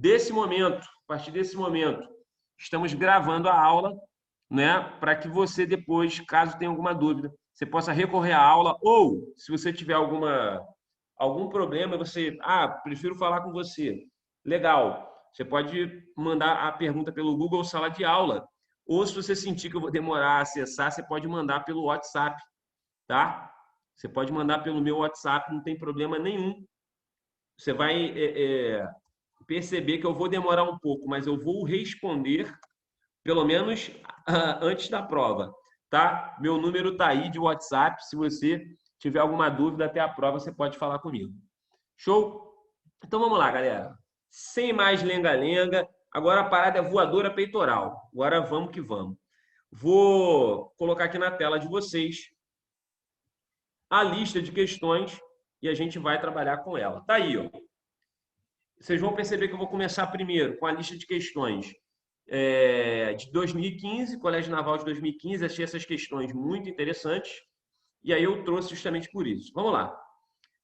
desse momento, a partir desse momento, estamos gravando a aula, né, para que você depois, caso tenha alguma dúvida, você possa recorrer à aula, ou se você tiver algum problema, você, prefiro falar com você. Legal. Você pode mandar a pergunta pelo Google Sala de Aula, ou se você sentir que eu vou demorar a acessar, você pode mandar pelo WhatsApp, tá? Você pode mandar pelo meu WhatsApp, não tem problema nenhum. Você vai perceber que eu vou demorar um pouco, mas eu vou responder pelo menos antes da prova, tá? Meu número tá aí de WhatsApp, se você tiver alguma dúvida até a prova, você pode falar comigo. Show? Então vamos lá, galera. Sem mais lenga-lenga, agora a parada é voadora peitoral. Agora vamos que vamos. Vou colocar aqui na tela de vocês a lista de questões e a gente vai trabalhar com ela. Tá aí, ó. Vocês vão perceber que eu vou começar primeiro com a lista de questões de 2015, Colégio Naval de 2015. Achei essas questões muito interessantes e aí eu trouxe justamente por isso. Vamos lá.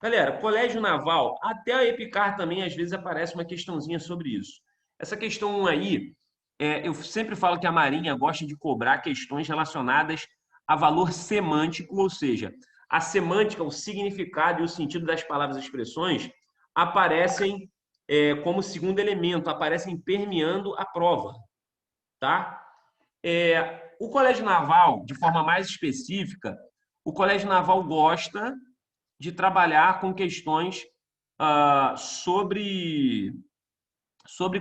Galera, Colégio Naval, até a EPICAR também às vezes aparece uma questãozinha sobre isso. Essa questão aí, eu sempre falo que a Marinha gosta de cobrar questões relacionadas a valor semântico, ou seja, a semântica, o significado e o sentido das palavras e expressões aparecem como segundo elemento, aparecem permeando a prova, tá? O Colégio Naval, de forma mais específica, o Colégio Naval gosta de trabalhar com questões sobre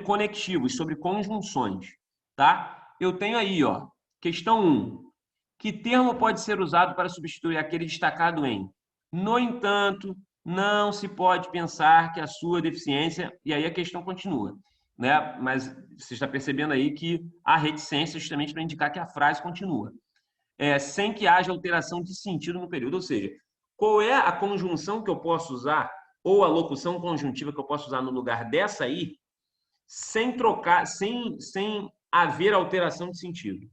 conectivos, sobre conjunções, tá? Eu tenho aí, ó, questão 1. Que termo pode ser usado para substituir aquele destacado em? No entanto, não se pode pensar que a sua deficiência... E aí a questão continua, né? Mas você está percebendo aí que há reticência justamente para indicar que a frase continua. Sem que haja alteração de sentido no período. Ou seja, qual é a conjunção que eu posso usar ou a locução conjuntiva que eu posso usar no lugar dessa aí sem trocar, sem haver alteração de sentido?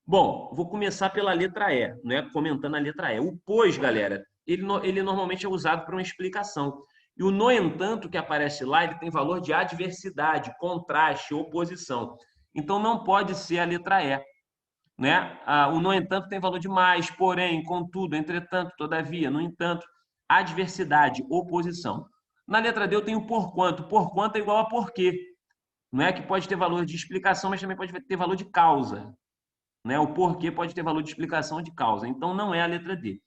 Bom, vou começar pela letra E, né? Comentando a letra E. O pois, galera, ele normalmente é usado para uma explicação. E o no entanto que aparece lá, ele tem valor de adversidade, contraste, oposição. Então não pode ser a letra E, né? O no entanto tem valor de mais, porém, contudo, entretanto, todavia, no entanto, adversidade, oposição. Na letra D eu tenho porquanto. Porquanto é igual a porquê, não é? Que pode ter valor de explicação, mas também pode ter valor de causa. Né? O porquê pode ter valor de explicação de causa. Então, não é a letra D.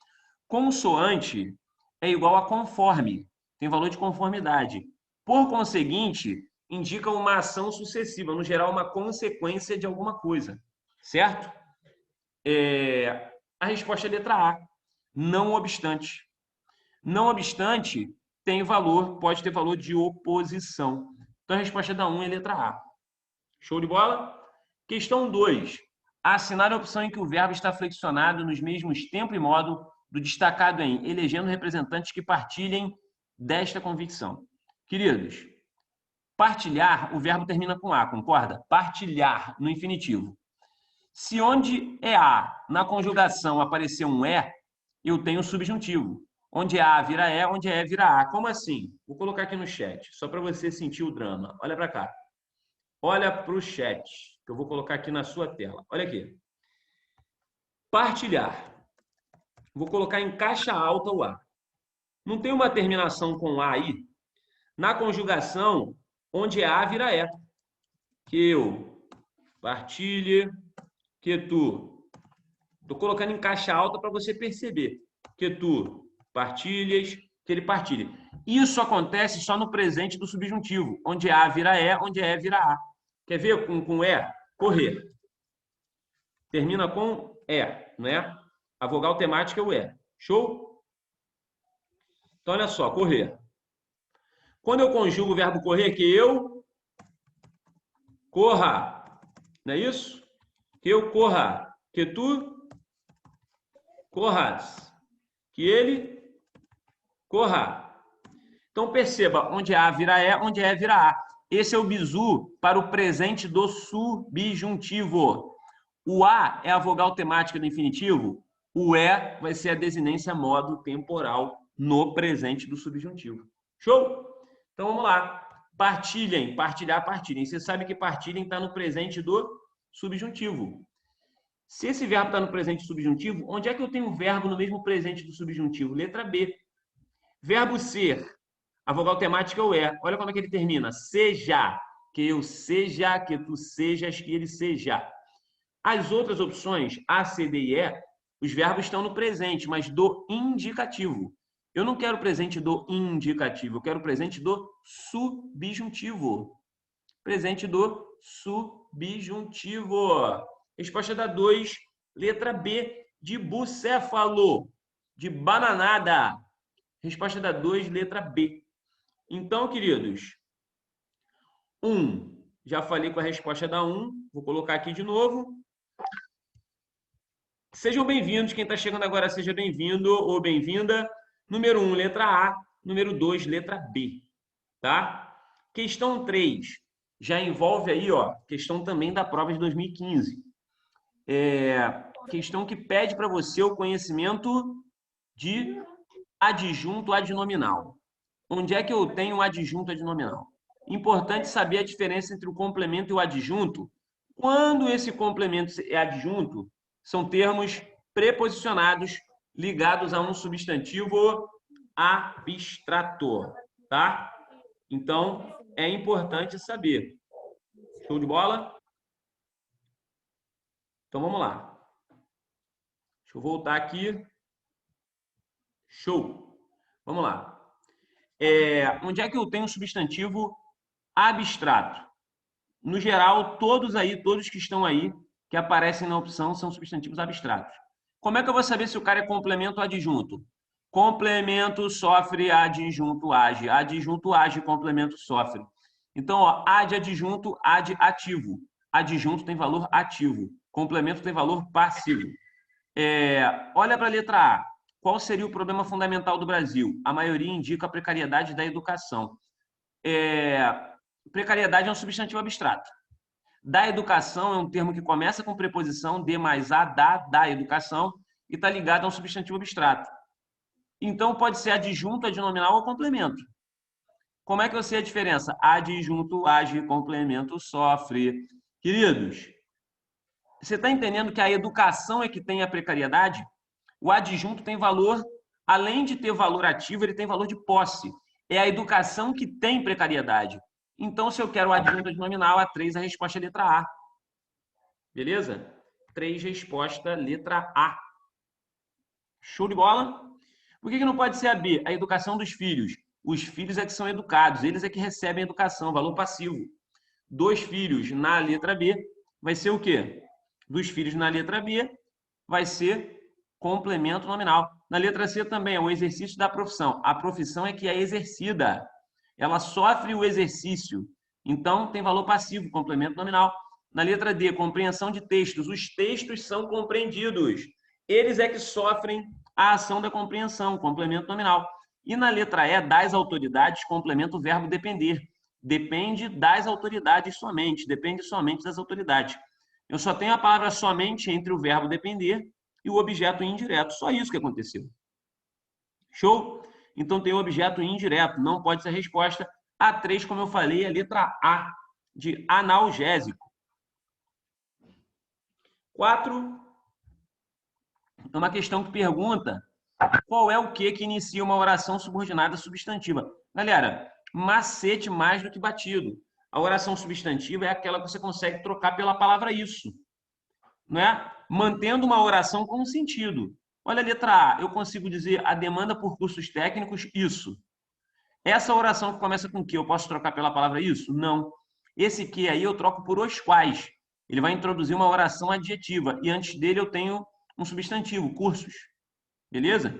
Consoante é igual a conforme, tem valor de conformidade. Por conseguinte, indica uma ação sucessiva, no geral, uma consequência de alguma coisa. Certo? A resposta é a letra A. Não obstante. Não obstante, tem valor, pode ter valor de oposição. Então, a resposta da 1 é a letra A. Show de bola? Questão 2. Assinar a opção em que o verbo está flexionado nos mesmos tempo e modo do destacado em elegendo representantes que partilhem desta convicção. Queridos, partilhar, o verbo termina com A, concorda? Partilhar, no infinitivo. Se onde é A, na conjugação, aparecer um E, eu tenho subjuntivo. Onde A vira E, onde E vira A. Como assim? Vou colocar aqui no chat, só para você sentir o drama. Olha para cá. Olha para o chat, que eu vou colocar aqui na sua tela. Olha aqui. Partilhar. Vou colocar em caixa alta o A. Não tem uma terminação com A aí? Na conjugação, onde é A vira E. Que eu partilhe, que tu. Estou colocando em caixa alta para você perceber. Que tu partilhas, que ele partilhe. Isso acontece só no presente do subjuntivo, onde A vira E, onde E vira A. Quer ver com E? Correr. Termina com E, né? A vogal temática é o E. Show? Então, olha só, correr. Quando eu conjugo o verbo correr, que eu corra. Não é isso? Que eu corra. Que tu corras. Que ele corra. Então, perceba, onde A vira E, onde E vira A. Esse é o bizu para o presente do subjuntivo. O A é a vogal temática do infinitivo, o E vai ser a desinência modo temporal no presente do subjuntivo. Show? Então vamos lá. Partilhem, partilhar, partilhem. Você sabe que partilhem está no presente do subjuntivo. Se esse verbo está no presente subjuntivo, onde é que eu tenho o verbo no mesmo presente do subjuntivo? Letra B. Verbo ser. A vogal temática é o é. Olha como é que ele termina. Seja. Que eu seja, que tu sejas, que ele seja. As outras opções, A, C, D e E, os verbos estão no presente, mas do indicativo. Eu não quero o presente do indicativo, eu quero o presente do subjuntivo. Presente do subjuntivo. Resposta da 2, letra B, de bucéfalo, de bananada. Resposta da 2, letra B. Então, queridos, 1. Já falei com a resposta da 1. Vou colocar aqui de novo. Sejam bem-vindos. Quem está chegando agora, seja bem-vindo ou bem-vinda. Número 1, letra A. Número 2, letra B. Tá? Questão 3. Já envolve aí, ó, questão também da prova de 2015. Questão que pede para você o conhecimento de adjunto adnominal. Onde é que eu tenho adjunto adnominal? Importante saber a diferença entre o complemento e o adjunto. Quando esse complemento é adjunto, são termos preposicionados ligados a um substantivo abstrato, tá? Então, é importante saber. Show de bola? Então, vamos lá. Deixa eu voltar aqui. Show. Vamos lá. Onde é que eu tenho um substantivo abstrato? No geral, todos que estão aí, que aparecem na opção, são substantivos abstratos. Como é que eu vou saber se o cara é complemento ou adjunto? Complemento sofre, adjunto age. Adjunto age, complemento sofre. Então, ó, ad adjunto, ad ativo. Adjunto tem valor ativo. Complemento tem valor passivo. Olha para a letra A. Qual seria o problema fundamental do Brasil? A maioria indica a precariedade da educação. Precariedade é um substantivo abstrato. Da educação é um termo que começa com preposição de mais a, da educação, e está ligado a um substantivo abstrato. Então, pode ser adjunto, adnominal ou complemento. Como é que eu sei a diferença? Adjunto age, complemento sofre. Queridos, você está entendendo que a educação é que tem a precariedade? O adjunto tem valor, além de ter valor ativo, ele tem valor de posse. É a educação que tem precariedade. Então, se eu quero o adjunto adnominal, a 3, a resposta é letra A. Beleza? 3, resposta letra A. Show de bola? Por que não pode ser a B? A educação dos filhos. Os filhos é que são educados, eles é que recebem educação, valor passivo. Dos filhos na letra B vai ser o quê? Dos filhos na letra B vai ser complemento nominal. Na letra C também é o exercício da profissão. A profissão é que é exercida. Ela sofre o exercício. Então, tem valor passivo, complemento nominal. Na letra D, compreensão de textos. Os textos são compreendidos. Eles é que sofrem a ação da compreensão, complemento nominal. E na letra E, das autoridades, complemento o verbo depender. Depende das autoridades somente. Depende somente das autoridades. Eu só tenho a palavra somente entre o verbo depender e o objeto indireto. Só isso que aconteceu. Show? Então tem o objeto indireto. Não pode ser a resposta. A 3, como eu falei, é a letra A, de analgésico. 4 é uma questão que pergunta qual é o que inicia uma oração subordinada substantiva. Galera, macete mais do que batido. A oração substantiva é aquela que você consegue trocar pela palavra isso, né? Mantendo uma oração com um sentido. Olha a letra A, eu consigo dizer a demanda por cursos técnicos, isso. Essa oração que começa com que, eu posso trocar pela palavra isso? Não. Esse que aí eu troco por os quais. Ele vai introduzir uma oração adjetiva e antes dele eu tenho um substantivo, cursos. Beleza?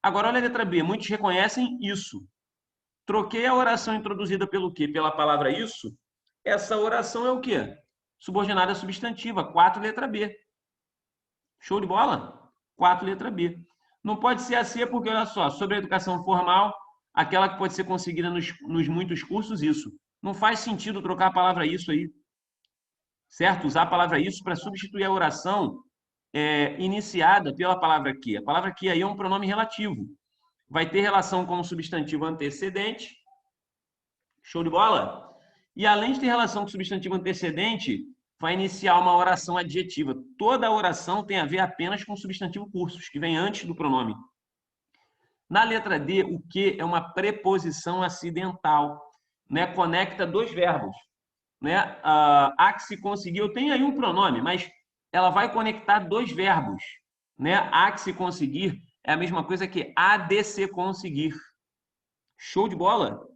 Agora olha a letra B, muitos reconhecem isso. Troquei a oração introduzida pelo quê? Pela palavra isso. Essa oração é o quê? Subordinada substantiva, 4, letra B. Show de bola? 4, letra B. Não pode ser a C porque, olha só, sobre a educação formal, aquela que pode ser conseguida nos muitos cursos, isso. Não faz sentido trocar a palavra isso aí. Certo? Usar a palavra isso para substituir a oração iniciada pela palavra que. A palavra que aí é um pronome relativo. Vai ter relação com o substantivo antecedente. Show de bola? E além de ter relação com o substantivo antecedente, vai iniciar uma oração adjetiva. Toda oração tem a ver apenas com o substantivo cursus, que vem antes do pronome. Na letra D, o que é uma preposição acidental, né? Conecta dois verbos, né? A que se conseguiu, tem aí um pronome, mas ela vai conectar dois verbos, né? A que se conseguir é a mesma coisa que a de se conseguir. Show de bola?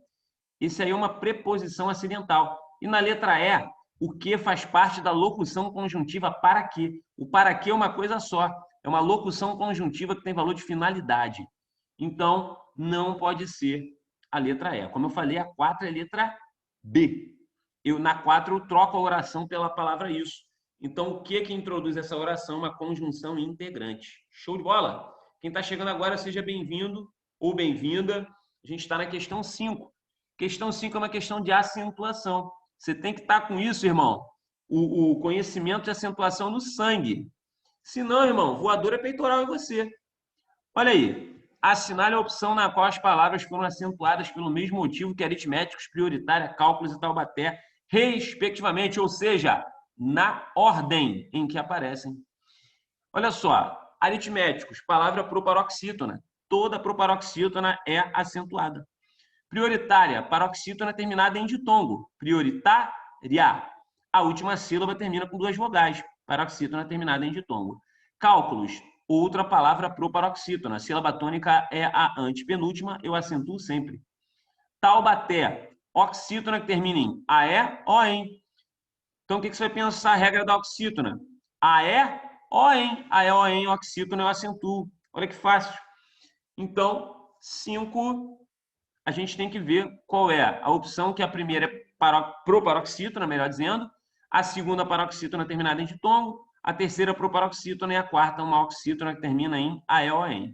Isso aí é uma preposição acidental. E na letra E, o que faz parte da locução conjuntiva para que. O para que é uma coisa só. É uma locução conjuntiva que tem valor de finalidade. Então, não pode ser a letra E. Como eu falei, a 4 é a letra B. Na 4 eu troco a oração pela palavra isso. Então, o que introduz essa oração? Uma conjunção integrante. Show de bola? Quem está chegando agora, seja bem-vindo ou bem-vinda. A gente está na questão 5. Questão 5 é uma questão de acentuação. Você tem que estar com isso, irmão. O conhecimento de acentuação no sangue. Se não, irmão, voador é peitoral em você. Olha aí. Assinale a opção na qual as palavras foram acentuadas pelo mesmo motivo que aritméticos, prioritária, cálculos e Taubaté, respectivamente, ou seja, na ordem em que aparecem. Olha só, aritméticos, palavra proparoxítona. Toda proparoxítona é acentuada. Prioritária, paroxítona terminada em ditongo. Prioritária. A última sílaba termina com duas vogais. Paroxítona terminada em ditongo. Cálculos, outra palavra proparoxítona. A sílaba tônica é a antepenúltima, eu acentuo sempre. Taubaté, oxítona que termina em aé, oem. Então, o que você vai pensar? A regra da oxítona. Aé, oem. Aé, oem, oxítona eu acentuo. Olha que fácil. Então, 5... a gente tem que ver qual é a opção, que a primeira é proparoxítona, melhor dizendo, a segunda paroxítona terminada em ditongo, a terceira proparoxítona e a quarta uma oxítona que termina em AEON.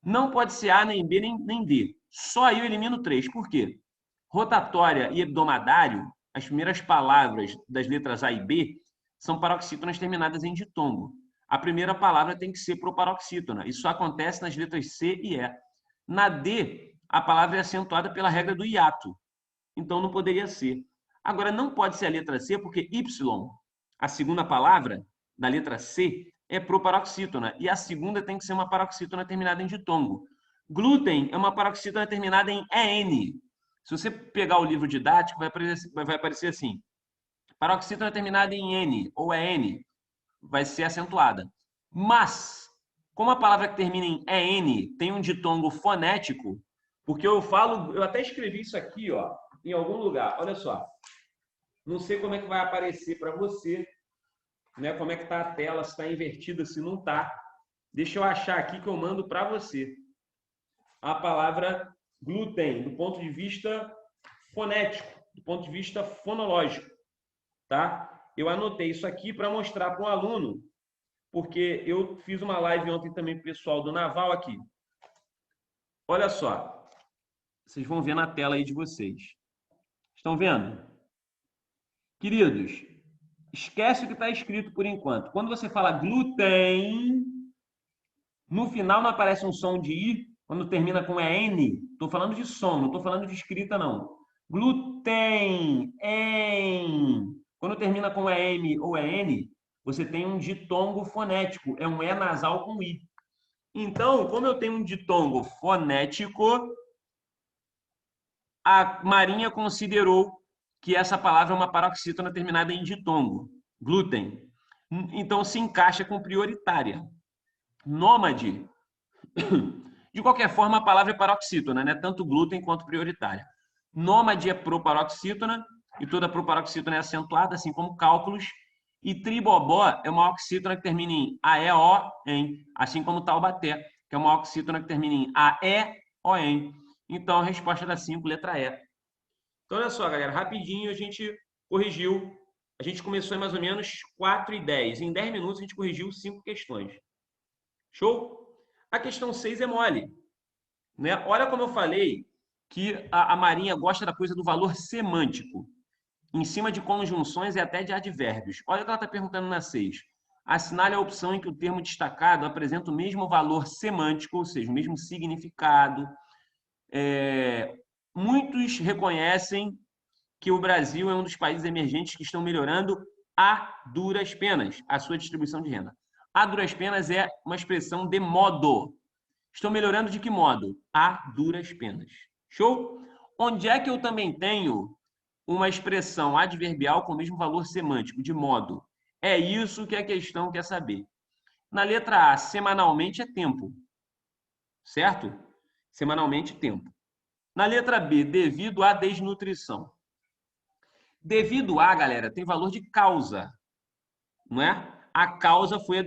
Não pode ser A, nem B, nem D. Só aí eu elimino 3. Por quê? Rotatória e hebdomadário, as primeiras palavras das letras A e B, são paroxítonas terminadas em ditongo. A primeira palavra tem que ser proparoxítona. Isso acontece nas letras C e E. Na D, a palavra é acentuada pela regra do hiato. Então, não poderia ser. Agora, não pode ser a letra C, porque Y, a segunda palavra da letra C, é proparoxítona. E a segunda tem que ser uma paroxítona terminada em ditongo. Glúten é uma paroxítona terminada em EN. Se você pegar o livro didático, vai aparecer assim. Paroxítona terminada em N ou EN vai ser acentuada. Mas, como a palavra que termina em EN tem um ditongo fonético, porque eu até escrevi isso aqui, ó, em algum lugar. Olha só. Não sei como é que vai aparecer para você, né? Como é que está a tela, se está invertida, se não está. Deixa eu achar aqui que eu mando para você. A palavra glúten, do ponto de vista fonético, do ponto de vista fonológico, tá? Eu anotei isso aqui para mostrar para o aluno, porque eu fiz uma live ontem também com o pessoal do Naval aqui. Olha só. Vocês vão ver na tela aí de vocês. Estão vendo? Queridos, esquece o que está escrito por enquanto. Quando você fala glúten, no final não aparece um som de I, quando termina com EN. Estou falando de som, não estou falando de escrita, não. Glúten, em. Quando termina com EM ou EN, você tem um ditongo fonético. É um E nasal com I. Então, como eu tenho um ditongo fonético, a Marinha considerou que essa palavra é uma paroxítona terminada em ditongo, glúten. Então, se encaixa com prioritária. Nômade. De qualquer forma, a palavra é paroxítona, né? Tanto glúten quanto prioritária. Nômade é proparoxítona, e toda proparoxítona é acentuada, assim como cálculos. E tribobó é uma oxítona que termina em AEO-EN, assim como Taubaté, que é uma oxítona que termina em AE-OEN. Então, a resposta da 5, letra E. Então, olha só, galera, rapidinho a gente corrigiu. A gente começou em mais ou menos 4:10. Em 10 minutos, a gente corrigiu 5 questões. Show? A questão 6 é mole. Né? Olha como eu falei que a Marinha gosta da coisa do valor semântico, em cima de conjunções e até de advérbios. Olha o que ela está perguntando na 6. Assinale a opção em que o termo destacado apresenta o mesmo valor semântico, ou seja, o mesmo significado, muitos reconhecem que o Brasil é um dos países emergentes que estão melhorando a duras penas a sua distribuição de renda. A duras penas é uma expressão de modo. Estão melhorando de que modo? A duras penas. Show? Onde é que eu também tenho uma expressão adverbial com o mesmo valor semântico, de modo? É isso que a questão quer saber. Na letra A, semanalmente é tempo. Certo? Semanalmente, tempo. Na letra B, devido à desnutrição. Devido a, galera, tem valor de causa, não é? A causa foi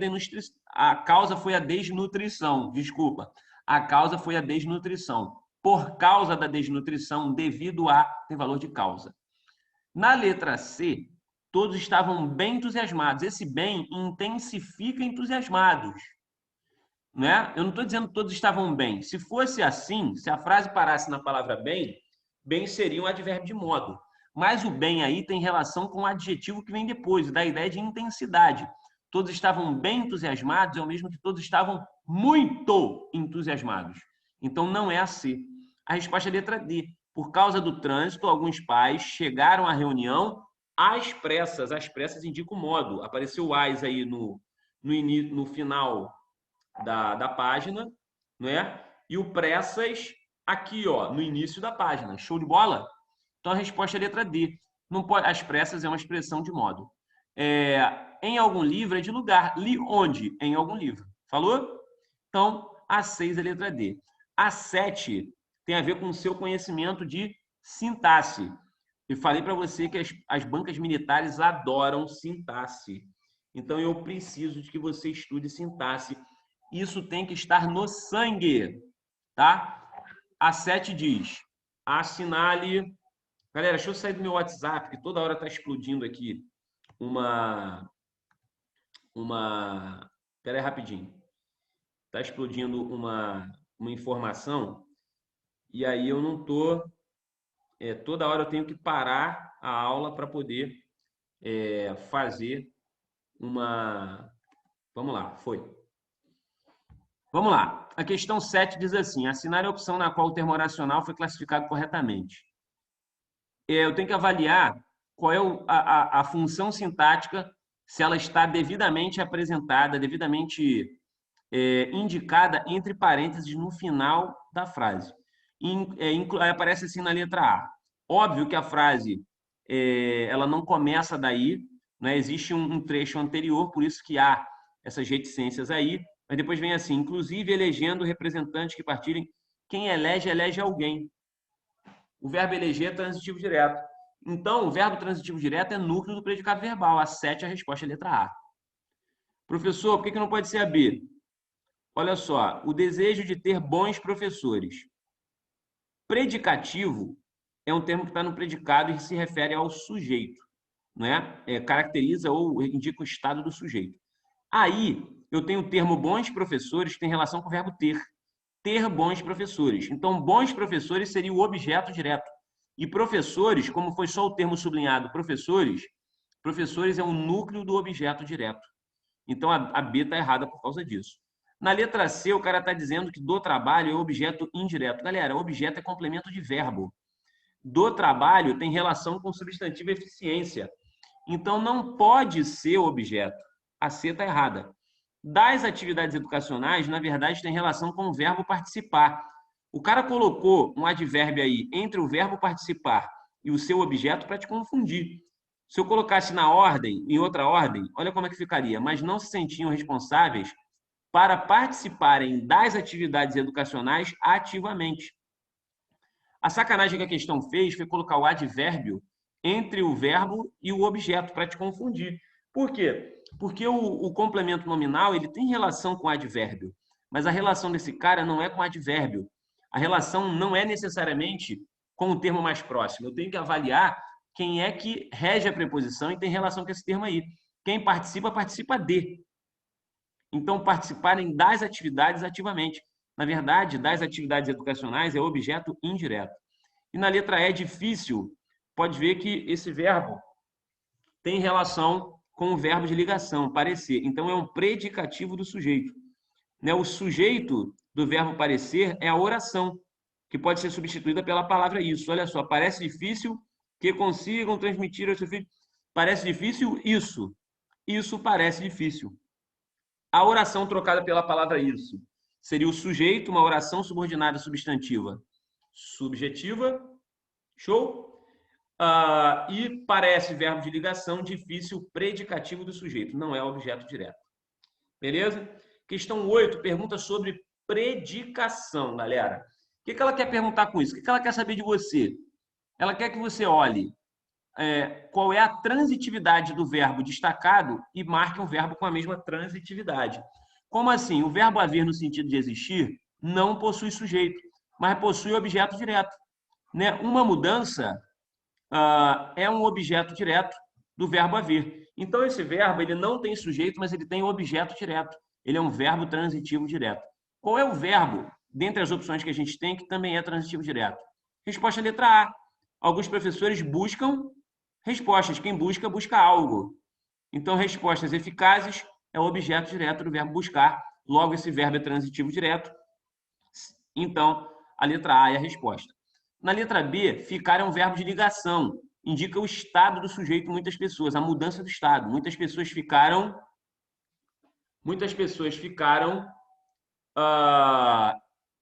a desnutrição, desculpa. A causa foi a desnutrição. Por causa da desnutrição, devido a, tem valor de causa. Na letra C, todos estavam bem entusiasmados. Esse bem intensifica entusiasmados. Né? Eu não estou dizendo que todos estavam bem. Se fosse assim, se a frase parasse na palavra bem, bem seria um advérbio de modo. Mas o bem aí tem relação com o adjetivo que vem depois, da ideia de intensidade. Todos estavam bem entusiasmados, é o mesmo que todos estavam muito entusiasmados. Então não é a C. A resposta é a letra D. Por causa do trânsito, alguns pais chegaram à reunião às pressas. As pressas indicam o modo. Apareceu o AS aí no final da página, não é? E o pressas aqui, ó, no início da página. Show de bola? Então a resposta é a letra D. Não pode, as pressas é uma expressão de modo. Em algum livro é de lugar. Li onde? Em algum livro. Falou? Então, a 6 é a letra D. A 7 tem a ver com o seu conhecimento de sintaxe. Eu falei para você que as bancas militares adoram sintaxe. Então, eu preciso de que você estude sintaxe. Isso tem que estar no sangue, tá? A 7 diz, assinale... Galera, deixa eu sair do meu WhatsApp, que toda hora está explodindo aqui uma... Espera aí rapidinho. Está explodindo uma informação e aí eu não estou... toda hora eu tenho que parar a aula para poder fazer uma... Vamos lá, foi. Vamos lá. A questão 7 diz assim, assinar a opção na qual o termo oracional foi classificado corretamente. Eu tenho que avaliar qual é a função sintática, se ela está devidamente apresentada, devidamente indicada entre parênteses no final da frase. Aparece assim na letra A. Óbvio que a frase ela não começa daí, né? Existe um trecho anterior, por isso que há essas reticências aí, mas depois vem assim, inclusive elegendo representantes que partirem, quem elege, elege alguém. O verbo eleger é transitivo direto. Então, o verbo transitivo direto é núcleo do predicado verbal. A 7 é a resposta é a letra A. Professor, por que não pode ser a B? Olha só, o desejo de ter bons professores. Predicativo é um termo que está no predicado e se refere ao sujeito, né? Caracteriza ou indica o estado do sujeito. Aí, eu tenho o termo bons professores que tem relação com o verbo ter. Ter bons professores. Então, bons professores seria o objeto direto. E professores, como foi só o termo sublinhado, professores é um núcleo do objeto direto. Então, a B está errada por causa disso. Na letra C, o cara está dizendo que do trabalho é objeto indireto. Galera, objeto é complemento de verbo. Do trabalho tem relação com o substantivo eficiência. Então, não pode ser objeto. A C está errada. Das atividades educacionais, na verdade, tem relação com o verbo participar. O cara colocou um advérbio aí entre o verbo participar e o seu objeto para te confundir. Se eu colocasse na ordem, em outra ordem, olha como é que ficaria. Mas não se sentiam responsáveis para participarem das atividades educacionais ativamente. A sacanagem que a questão fez foi colocar o advérbio entre o verbo e o objeto para te confundir. Por quê? Porque o complemento nominal ele tem relação com o advérbio, mas a relação desse cara não é com o advérbio. A relação não é necessariamente com o termo mais próximo. Eu tenho que avaliar quem é que rege a preposição e tem relação com esse termo aí. Quem participa, participa de. Então, participarem das atividades ativamente. Na verdade, das atividades educacionais é objeto indireto. E na letra E, difícil, pode ver que esse verbo tem relação com o verbo de ligação, parecer. Então, é um predicativo do sujeito. O sujeito do verbo parecer é a oração, que pode ser substituída pela palavra isso. Olha só, parece difícil que consigam transmitir ao seu filho. Parece difícil isso. Isso parece difícil. A oração trocada pela palavra isso seria o sujeito, uma oração subordinada substantiva subjetiva. Show? E parece verbo de ligação, difícil, predicativo do sujeito. Não é objeto direto. Beleza? Questão 8 pergunta sobre predicação, galera. O que ela quer perguntar com isso? O que ela quer saber de você? Ela quer que você olhe qual é a transitividade do verbo destacado e marque um verbo com a mesma transitividade. Como assim? O verbo haver, no sentido de existir, não possui sujeito, mas possui objeto direto. Né? Uma mudança é um objeto direto do verbo haver. Então, esse verbo ele não tem sujeito, mas ele tem objeto direto. Ele é um verbo transitivo direto. Qual é o verbo, dentre as opções que a gente tem, que também é transitivo direto? Resposta letra A. Alguns professores buscam respostas. Quem busca, busca algo. Então, respostas eficazes é o objeto direto do verbo buscar. Logo, esse verbo é transitivo direto. Então, a letra A é a resposta. Na letra B, ficar é um verbo de ligação. Indica o estado do sujeito, muitas pessoas, a mudança do estado. Muitas pessoas ficaram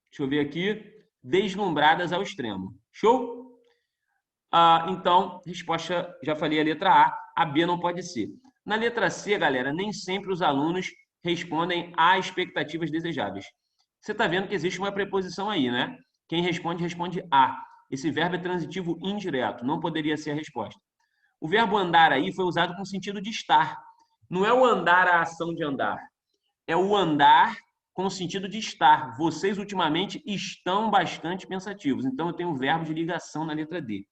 deixa eu ver aqui, deslumbradas ao extremo. Show? Então, resposta, já falei a letra A, a B não pode ser. Na letra C, galera, nem sempre os alunos respondem a expectativas desejáveis. Você está vendo que existe uma preposição aí, né? Quem responde, responde a. Esse verbo é transitivo indireto, não poderia ser a resposta. O verbo andar aí foi usado com o sentido de estar. Não é o andar a ação de andar. É o andar com o sentido de estar. Vocês, ultimamente, estão bastante pensativos. Então, eu tenho um verbo de ligação na letra D.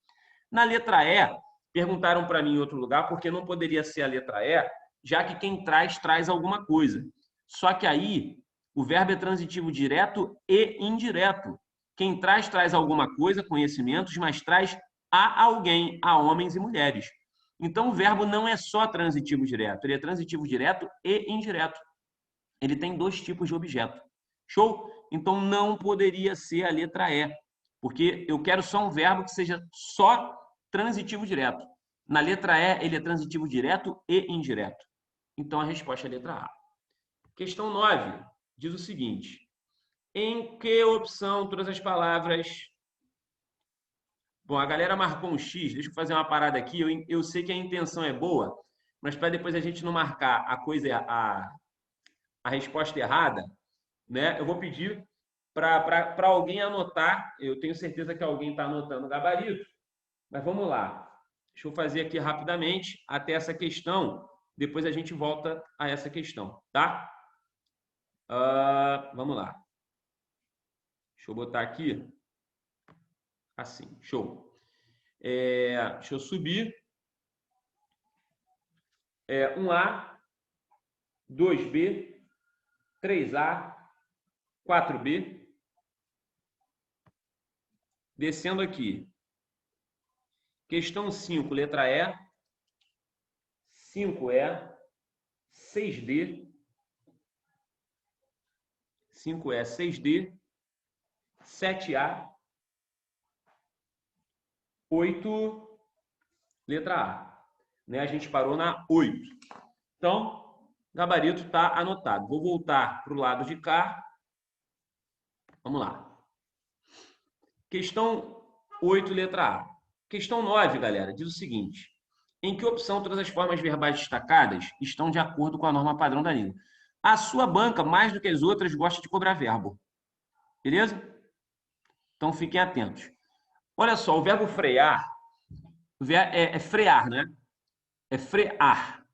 Na letra E, perguntaram para mim em outro lugar porque não poderia ser a letra E, já que quem traz alguma coisa. Só que aí, o verbo é transitivo direto e indireto. Quem traz alguma coisa, conhecimentos, mas traz a alguém, a homens e mulheres. Então, o verbo não é só transitivo direto, ele é transitivo direto e indireto. Ele tem dois tipos de objeto. Show? Então, não poderia ser a letra E, porque eu quero só um verbo que seja só transitivo direto. Na letra E, ele é transitivo direto e indireto. Então, a resposta é a letra A. Questão 9 diz o seguinte: em que opção todas as palavras... Bom, a galera marcou um X. Deixa eu fazer uma parada aqui. Eu sei que a intenção é boa, mas para depois a gente não marcar a resposta errada, né? Eu vou pedir para alguém anotar. Eu tenho certeza que alguém está anotando o gabarito, mas vamos lá. Deixa eu fazer aqui rapidamente até essa questão. Depois a gente volta a essa questão, tá? Vamos lá. Deixa eu botar aqui. Assim, show. Deixa eu subir. 1A, 2B, 3A, 4B. Descendo aqui. Questão 5, letra E. 5E, 6D. 5E, 6D. 7A. 8, letra A. Né? A gente parou na 8. Então, gabarito está anotado. Vou voltar para o lado de cá. Vamos lá. Questão 8, letra A. Questão 9, galera, diz o seguinte: em que opção todas as formas verbais destacadas estão de acordo com a norma padrão da língua? A sua banca, mais do que as outras, gosta de cobrar verbo. Beleza? Então, fiquem atentos. Olha só, o verbo frear é frear, né? É frear.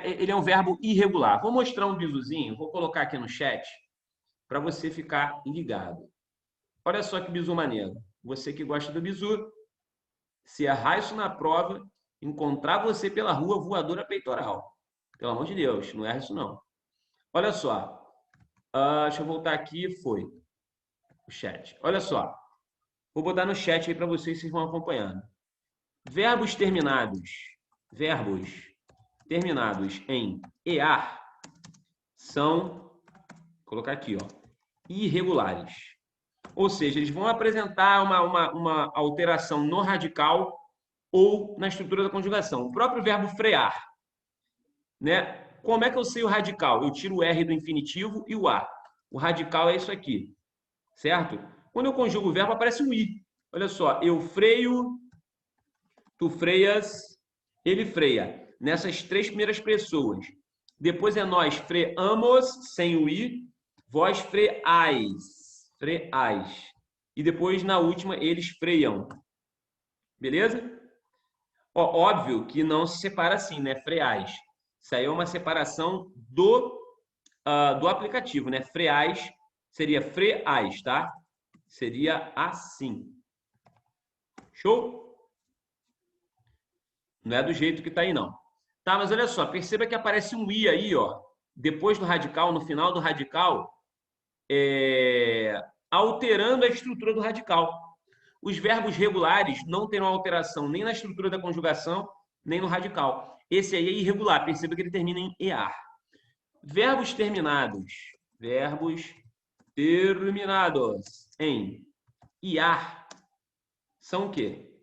Ele é um verbo irregular. Vou mostrar um bizuzinho, vou colocar aqui no chat para você ficar ligado. Olha só que bizu maneiro. Você que gosta do bizu, se errar isso na prova, encontrar você pela rua voadora peitoral. Pelo amor de Deus, não erra isso não. Olha só. Deixa eu voltar aqui, foi o chat. Olha só. Vou botar no chat aí para vocês vão acompanhando. Verbos terminados em EAR são, vou colocar aqui, ó, irregulares. Ou seja, eles vão apresentar uma alteração no radical ou na estrutura da conjugação. O próprio verbo frear, né? Como é que eu sei o radical? Eu tiro o R do infinitivo e o A. O radical é isso aqui, certo? Quando eu conjugo o verbo, aparece um I. Olha só, eu freio, tu freias, ele freia. Nessas três primeiras pessoas. Depois é nós freamos, sem o I. Vós freais. Freais. E depois, na última, eles freiam. Beleza? Ó, óbvio que não se separa assim, né? Freais. Isso aí é uma separação do aplicativo, né? Freais seria freais, tá? Seria assim. Show? Não é do jeito que tá aí, não. Tá, mas olha só, perceba que aparece um i aí, ó. Depois do radical, no final do radical, alterando a estrutura do radical. Os verbos regulares não terão alteração nem na estrutura da conjugação, nem no radical. Esse aí é irregular, perceba que ele termina em EAR. Verbos terminados. Verbos terminados em IAR são o quê?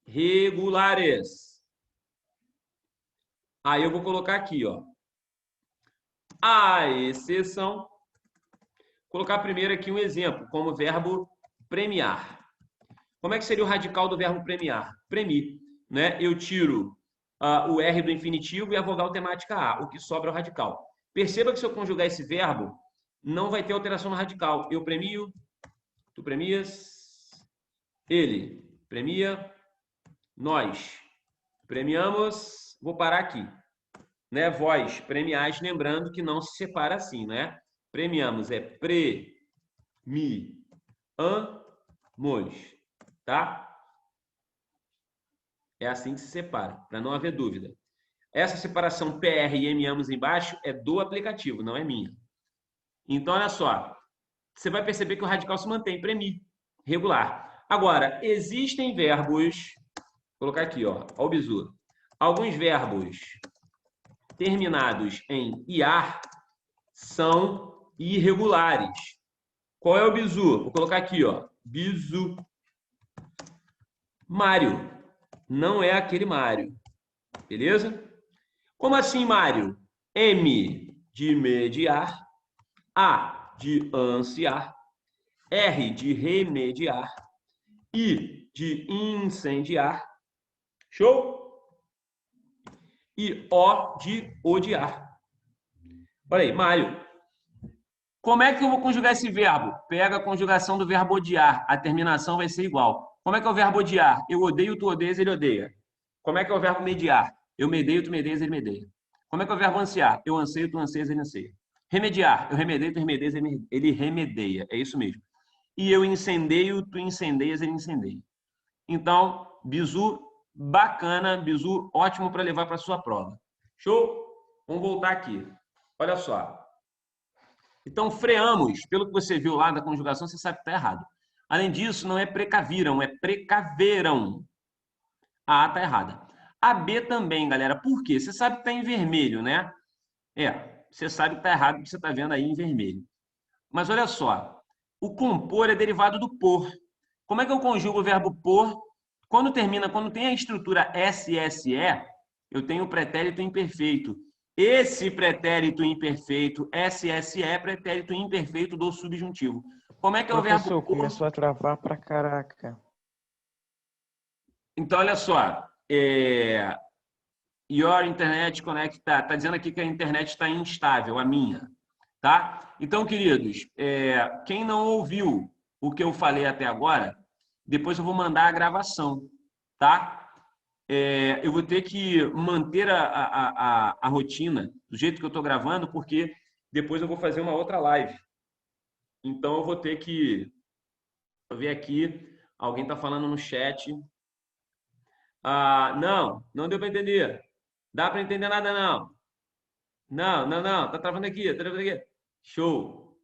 Regulares. Aí eu vou colocar aqui, ó. A exceção. Vou colocar primeiro aqui um exemplo, como verbo premiar. Como é que seria o radical do verbo premiar? Premir, né? Eu tiro o R do infinitivo e a vogal temática A. O que sobra é o radical. Perceba que se eu conjugar esse verbo, não vai ter alteração no radical. Eu premio, tu premias, ele premia, nós premiamos. Vou parar aqui. Né? Vós premiais, lembrando que não se separa assim, né? Premiamos é premiamos, tá? É assim que se separa, para não haver dúvida. Essa separação PR e MEamos embaixo é do aplicativo, não é minha. Então, olha só. Você vai perceber que o radical se mantém, premir, regular. Agora, existem verbos... Vou colocar aqui, ó o bizu. Alguns verbos terminados em IAR são irregulares. Qual é o bizu? Vou colocar aqui, ó. Bizu. Mário. Não é aquele Mário. Beleza? Como assim, Mário? M de mediar, A de ansiar, R de remediar, I de incendiar, show? E O de odiar. Olha aí, Mário. Como é que eu vou conjugar esse verbo? Pega a conjugação do verbo odiar, a terminação vai ser igual. Como é que é o verbo odiar? Eu odeio, tu odeias, ele odeia. Como é que é o verbo mediar? Eu medeio, tu medeias, ele medeia. Como é que é o verbo ansiar? Eu anseio, tu anseias, ele anseia. Remediar. Eu remedeio, tu remedeias, ele remedeia. É isso mesmo. E eu incendeio, tu incendeias, ele incendeia. Então, bizu bacana, bizu ótimo para levar para sua prova. Show? Vamos voltar aqui. Olha só. Então, freamos. Pelo que você viu lá da conjugação, você sabe que está errado. Além disso, não é precaviram, é precaveram. A A está errada. A B também, galera. Por quê? Você sabe que está em vermelho, né? Você sabe que está errado porque você está vendo aí em vermelho. Mas olha só. O compor é derivado do por. Como é que eu conjugo o verbo por? Quando tem a estrutura SSE, eu tenho o pretérito imperfeito. Esse pretérito imperfeito, SSE, é pretérito imperfeito do subjuntivo. Como é que é o verbo Professor, por? começou a travar pra caraca. Então, olha só. Your internet conecta. Está dizendo aqui que a internet está instável, a minha. Tá? Então, queridos, quem não ouviu o que eu falei até agora, depois eu vou mandar a gravação, tá? Eu vou ter que manter a rotina do jeito que eu estou gravando, porque depois eu vou fazer uma outra live. Então, eu vou ter que... Vou ver aqui, alguém está falando no chat. Não deu para entender. Dá para entender nada, não. Não. Tá travando aqui, tá travando aqui. Show.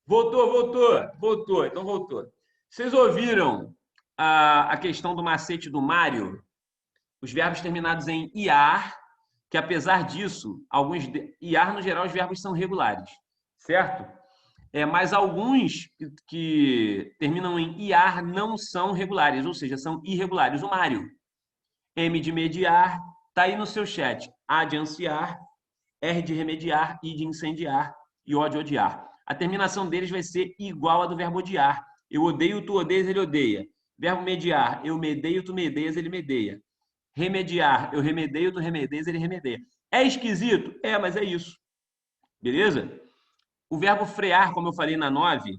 Voltou. Então, voltou. Vocês ouviram a questão do macete do Mário? Os verbos terminados em IAR, que apesar disso, IAR, no geral, os verbos são regulares, certo? Mas alguns que terminam em IAR não são regulares, ou seja, são irregulares. O Mário, M de mediar, está aí no seu chat. A de ansiar, R de remediar, I de incendiar e O de odiar. A terminação deles vai ser igual à do verbo odiar. Eu odeio, tu odeias, ele odeia. Verbo mediar, eu medeio, tu medeias, ele medeia. Remediar, eu remedeio, tu remedeias, ele remedeia. É esquisito? Mas é isso. Beleza? O verbo frear, como eu falei na 9,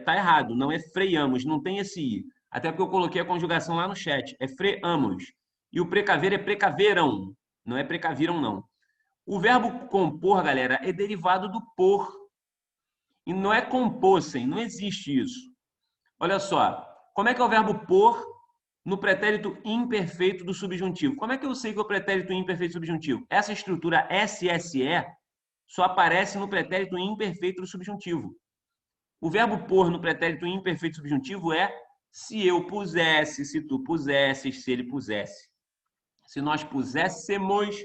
tá errado. Não é freamos, não tem esse i. Até porque eu coloquei a conjugação lá no chat. É freamos. E o precaver é precaveram. Não é precaviram, não. O verbo compor, galera, é derivado do por. E não é compossem, não existe isso. Olha só, como é que é o verbo por no pretérito imperfeito do subjuntivo? Como é que eu sei que é o pretérito imperfeito subjuntivo? Essa estrutura SSE só aparece no pretérito imperfeito do subjuntivo. O verbo por no pretérito imperfeito subjuntivo é se eu pusesse, se tu pusesses, se ele pusesse. Se nós puséssemos,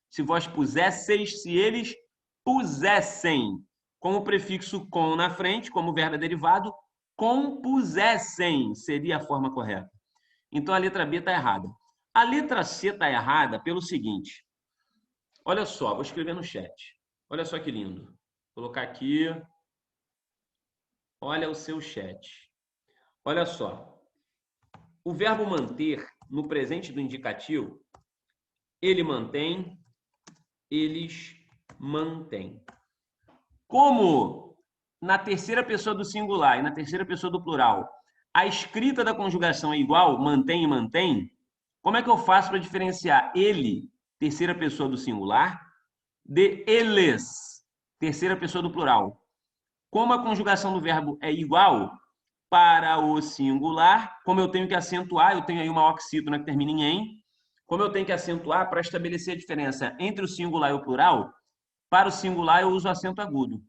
se vós pusesseis, se eles pusessem. Com o prefixo com na frente, como verbo derivado, compusessem seria a forma correta. Então a letra B está errada. A letra C está errada pelo seguinte. Olha só, vou escrever no chat. Olha só que lindo. Vou colocar aqui. Olha o seu chat. Olha só. O verbo manter, no presente do indicativo, ele mantém, eles mantêm. Como na terceira pessoa do singular e na terceira pessoa do plural, a escrita da conjugação é igual, mantém e mantém, como é que eu faço para diferenciar ele, terceira pessoa do singular, de eles, terceira pessoa do plural? Como a conjugação do verbo é igual para o singular, como eu tenho que acentuar, eu tenho aí uma oxítona que termina em, como eu tenho que acentuar para estabelecer a diferença entre o singular e o plural, para o singular eu uso acento agudo,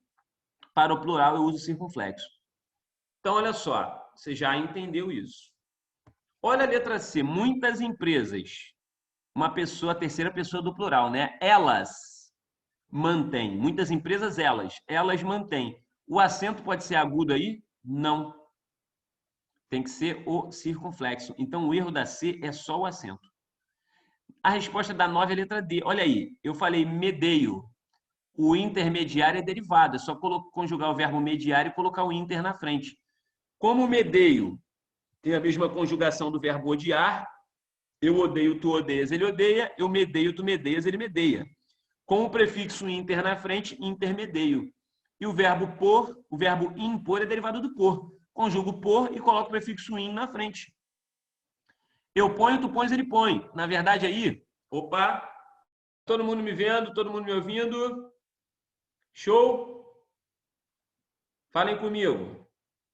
para o plural eu uso circunflexo. Então, olha só, você já entendeu isso. Olha a letra C, muitas empresas, uma pessoa, terceira pessoa do plural, né? Elas mantêm, muitas empresas elas mantêm. O acento pode ser agudo aí? Não. Tem que ser o circunflexo. Então, o erro da C é só o acento. A resposta da 9 é a letra D. Olha aí, eu falei medeio. O intermediário é derivado. É só conjugar o verbo mediar e colocar o inter na frente. Como o medeio tem a mesma conjugação do verbo odiar, eu odeio, tu odeias, ele odeia, eu medeio, tu medeias, ele medeia. Com o prefixo inter na frente, intermedeio. E o verbo por, o verbo impor é derivado do por. Conjugo por e coloco o prefixo in na frente. Eu ponho, tu pões, ele põe. Na verdade aí, opa, todo mundo me vendo, todo mundo me ouvindo? Show? Falem comigo.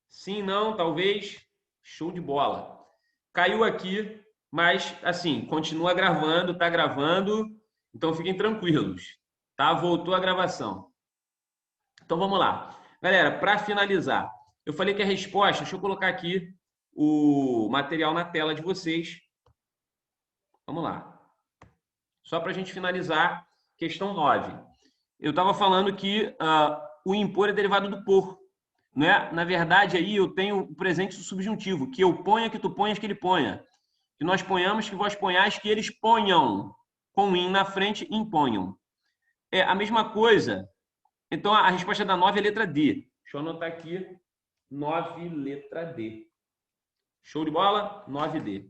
Sim, não, talvez. Show de bola. Caiu aqui, mas assim, continua gravando, tá gravando. Então fiquem tranquilos, tá? Voltou a gravação. Então vamos lá. Galera, para finalizar, eu falei que a resposta, deixa eu colocar aqui o material na tela de vocês. Vamos lá. Só para a gente finalizar, questão 9. Eu estava falando que o impor é derivado do por. Né? Na verdade, aí eu tenho o presente subjuntivo, que eu ponha, que tu ponhas, que ele ponha. Que nós ponhamos, que vós ponhais, que eles ponham. Com in na frente, imponham. É a mesma coisa. Então, a resposta da 9 é a letra D. Deixa eu anotar aqui. 9, letra D. Show de bola? 9D.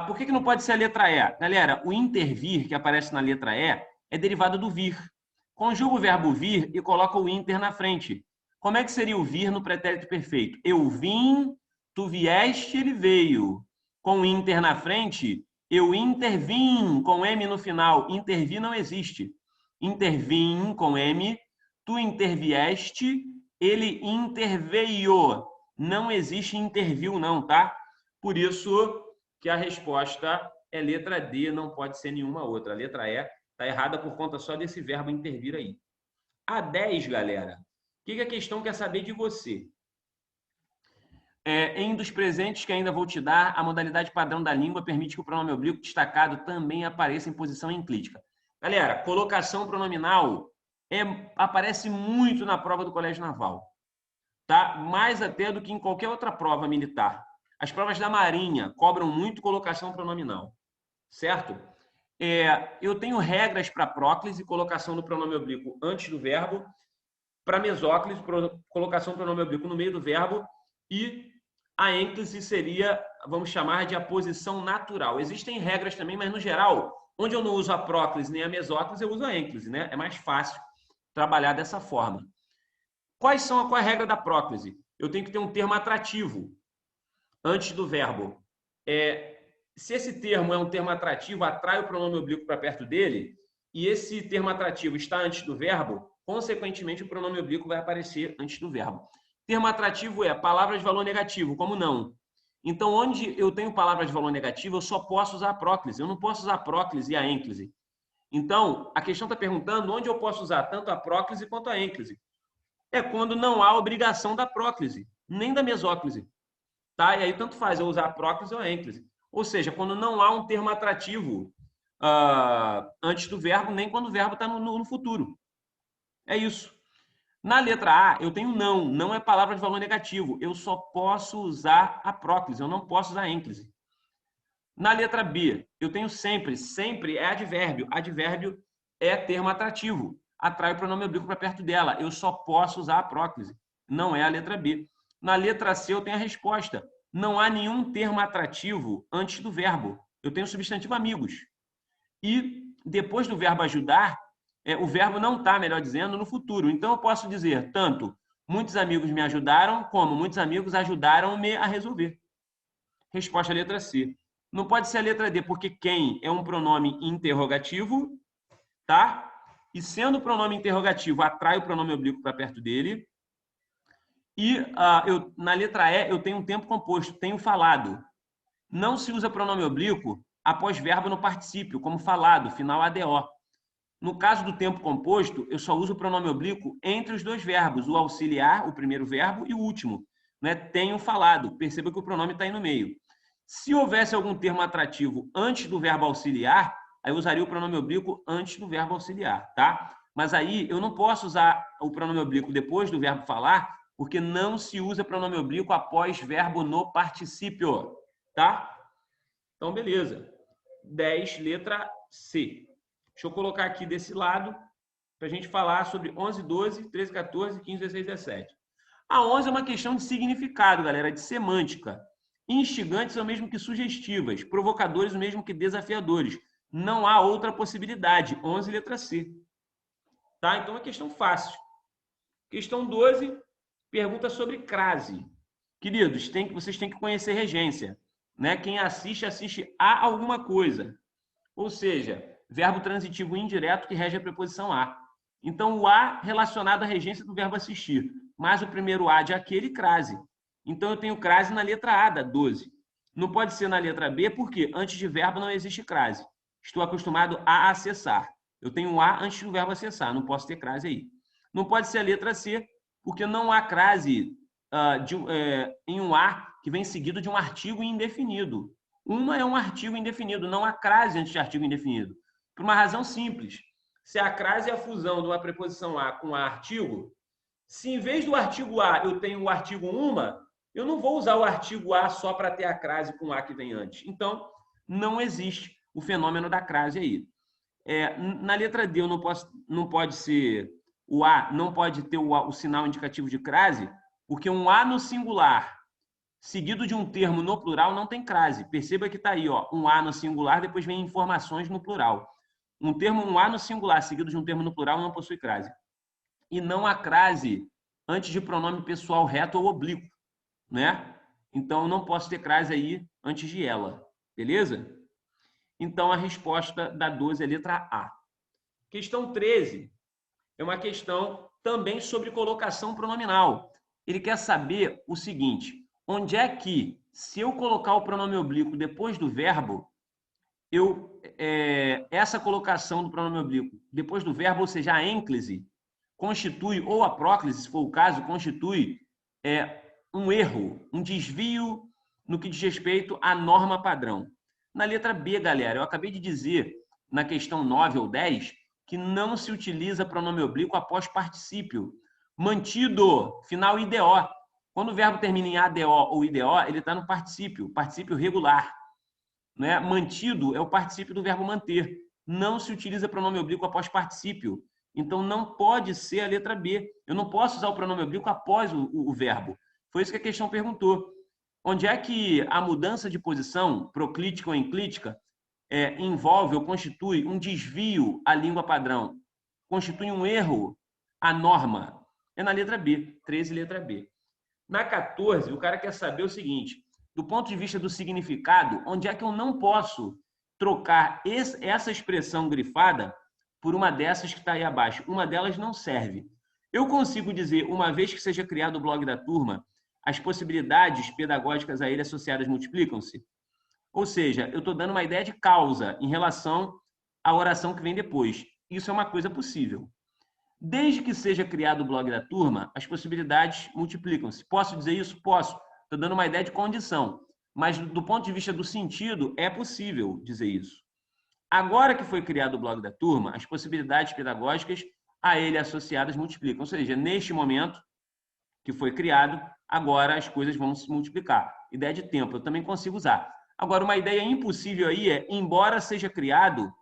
Por que não pode ser a letra E? Galera, o intervir, que aparece na letra E, é derivado do vir. Conjuga o verbo vir e coloca o inter na frente. Como é que seria o vir no pretérito perfeito? Eu vim, tu vieste, ele veio. Com o inter na frente, eu intervim, com M no final. Intervir não existe. Intervim com M, tu intervieste, ele interveio. Não existe interviu não, tá? Por isso que a resposta é letra D, não pode ser nenhuma outra. A letra E está errada por conta só desse verbo intervir aí. A 10, galera, o que a questão quer saber de você? Em dos presentes que ainda vou te dar, a modalidade padrão da língua permite que o pronome oblíquo destacado também apareça em posição enclítica. Galera, colocação pronominal aparece muito na prova do Colégio Naval, tá? Mais até do que em qualquer outra prova militar. As provas da Marinha cobram muito colocação pronominal, certo? Eu tenho regras para próclise, colocação do pronome oblíquo antes do verbo, para mesóclise, colocação do pronome oblíquo no meio do verbo, e a ênclise seria, vamos chamar de a posição natural. Existem regras também, mas no geral, onde eu não uso a próclise nem a mesóclise, eu uso a ênclise, né? É mais fácil trabalhar dessa forma. Qual é a regra da próclise? Eu tenho que ter um termo atrativo antes do verbo. Se esse termo é um termo atrativo, atrai o pronome oblíquo para perto dele, e esse termo atrativo está antes do verbo, consequentemente o pronome oblíquo vai aparecer antes do verbo. Termo atrativo é palavra de valor negativo, como não. Então, onde eu tenho palavra de valor negativo, eu só posso usar a próclise. Eu não posso usar a próclise e a ênclise. Então, a questão está perguntando onde eu posso usar tanto a próclise quanto a ênclise. É quando não há obrigação da próclise, nem da mesóclise. Tá? E aí, tanto faz eu usar a próclise ou a ênclise. Ou seja, quando não há um termo atrativo antes do verbo, nem quando o verbo está no futuro. É isso. Na letra A, eu tenho não. Não é palavra de valor negativo. Eu só posso usar a próclise, eu não posso usar a ênclise. Na letra B, eu tenho sempre. Sempre é advérbio. Advérbio é termo atrativo. Atrai o pronome oblíquo para perto dela. Eu só posso usar a próclise. Não é a letra B. Na letra C, eu tenho a resposta. Não há nenhum termo atrativo antes do verbo. Eu tenho o substantivo amigos. E depois do verbo ajudar, o verbo não está, melhor dizendo, no futuro. Então, eu posso dizer tanto muitos amigos me ajudaram, como muitos amigos ajudaram-me a resolver. Resposta à letra C. Não pode ser a letra D, porque quem é um pronome interrogativo, tá? E sendo pronome interrogativo, atrai o pronome oblíquo para perto dele. E na letra E, eu tenho um tempo composto, tenho falado. Não se usa pronome oblíquo após verbo no particípio, como falado, final ADO. No caso do tempo composto, eu só uso o pronome oblíquo entre os dois verbos, o auxiliar, o primeiro verbo, e o último. Né? Tenho falado. Perceba que o pronome está aí no meio. Se houvesse algum termo atrativo antes do verbo auxiliar, aí eu usaria o pronome oblíquo antes do verbo auxiliar, tá? Mas aí eu não posso usar o pronome oblíquo depois do verbo falar, porque não se usa pronome oblíquo após verbo no particípio, tá? Então, beleza. 10, letra C. Deixa eu colocar aqui desse lado para a gente falar sobre 11, 12, 13, 14, 15, 16, 17. A 11 é uma questão de significado, galera, de semântica. Instigantes são mesmo que sugestivas, provocadores mesmo que desafiadores. Não há outra possibilidade. 11, letra C. Tá? Então, é uma questão fácil. Questão 12, pergunta sobre crase. Queridos, vocês têm que conhecer regência. Né? Quem assiste, assiste a alguma coisa. Ou seja, verbo transitivo indireto que rege a preposição a. Então, o a relacionado à regência do verbo assistir, mais o primeiro a de aquele, crase. Então, eu tenho crase na letra A da 12. Não pode ser na letra B, porque antes de verbo não existe crase. Estou acostumado a acessar. Eu tenho a antes do verbo acessar, não posso ter crase aí. Não pode ser a letra C, porque não há crase em um a que vem seguido de um artigo indefinido. Uma é um artigo indefinido, não há crase antes de artigo indefinido. Por uma razão simples. Se a crase é a fusão de uma preposição a com a artigo, se em vez do artigo a eu tenho o artigo uma, eu não vou usar o artigo a só para ter a crase com a que vem antes. Então, não existe o fenômeno da crase aí. Na letra D, não pode ser o a, não pode ter o sinal indicativo de crase, porque um a no singular seguido de um termo no plural não tem crase. Perceba que está aí, ó, um a no singular, depois vem informações no plural. Um a no singular seguido de um termo no plural não possui crase. E não há crase antes de pronome pessoal reto ou oblíquo, né? Então, eu não posso ter crase aí antes de ela, beleza? Então, a resposta da 12 é a letra A. Questão 13 é uma questão também sobre colocação pronominal. Ele quer saber o seguinte: onde é que, se eu colocar o pronome oblíquo depois do verbo, essa colocação do pronome oblíquo depois do verbo, ou seja, a ênclise, constitui, ou a próclise, se for o caso, constitui um erro, um desvio no que diz respeito à norma padrão. Na letra B, galera, eu acabei de dizer, na questão 9 ou 10, que não se utiliza pronome oblíquo após particípio. Mantido, final IDO. Quando o verbo termina em ADO ou IDO, ele está no particípio regular. Né? Mantido é o particípio do verbo manter. Não se utiliza pronome oblíquo após particípio. Então, não pode ser a letra B. Eu não posso usar o pronome oblíquo após o verbo. Foi isso que a questão perguntou. Onde é que a mudança de posição, proclítica ou enclítica, envolve ou constitui um desvio à língua padrão? Constitui um erro à norma? É na letra B, 13, letra B. Na 14, o cara quer saber o seguinte: do ponto de vista do significado, onde é que eu não posso trocar essa expressão grifada por uma dessas que está aí abaixo? Uma delas não serve. Eu consigo dizer, uma vez que seja criado o blog da turma, as possibilidades pedagógicas a ele associadas multiplicam-se? Ou seja, eu estou dando uma ideia de causa em relação à oração que vem depois. Isso é uma coisa possível. Desde que seja criado o blog da turma, as possibilidades multiplicam-se. Posso dizer isso? Posso. Estou dando uma ideia de condição. Mas, do ponto de vista do sentido, é possível dizer isso. Agora que foi criado o blog da turma, as possibilidades pedagógicas a ele associadas multiplicam. Ou seja, neste momento que foi criado, agora as coisas vão se multiplicar. Ideia de tempo, eu também consigo usar. Agora, uma ideia impossível aí é, embora seja criado,